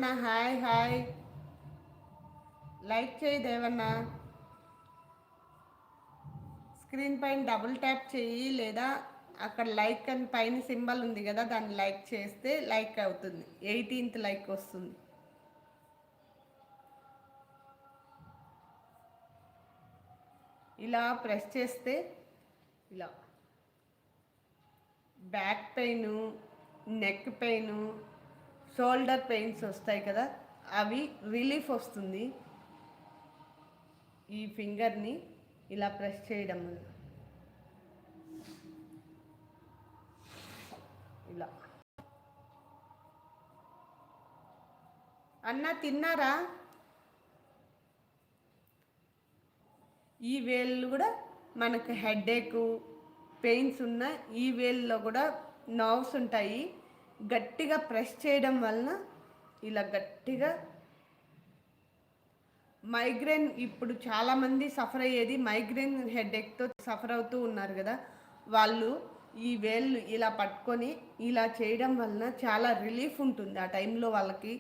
Devanna hi hi. Like చేయి Devanna. Screen పైన double tap చేయి, లేదా అక్కడ లైక్ అని పైన సింబల్ ఉంది కదా, దాన్ని లైక్ చేస్తే లైక్ అవుతుంది. 18th లైక్ వస్తుంది. ఇలా ప్రెస్ చేస్తే ఇలా back pain, neck pain, shoulder pains వస్తాయి కదా, అవి రిలీఫ్ వస్తుంది. ఈ ఫింగర్ని ఇలా ప్రెస్ చేయడం వల్ల ఇలా. అన్న తిన్నారా? ఈ వేళ్ళు కూడా మనకు హెడేక్ పెయిన్స్ ఉన్న ఈ వేళ్ళలో కూడా నర్వ్స్ ఉంటాయి. గట్టిగా ప్రెస్ చేయడం వలన ఇలా గట్టిగా మైగ్రేన్, ఇప్పుడు చాలామంది సఫర్ అయ్యేది మైగ్రేన్ హెడేక్తో సఫర్ అవుతూ ఉన్నారు కదా, వాళ్ళు ఈ వేళ్ళు ఇలా పట్టుకొని ఇలా చేయడం వలన చాలా రిలీఫ్ ఉంటుంది ఆ టైంలో వాళ్ళకి.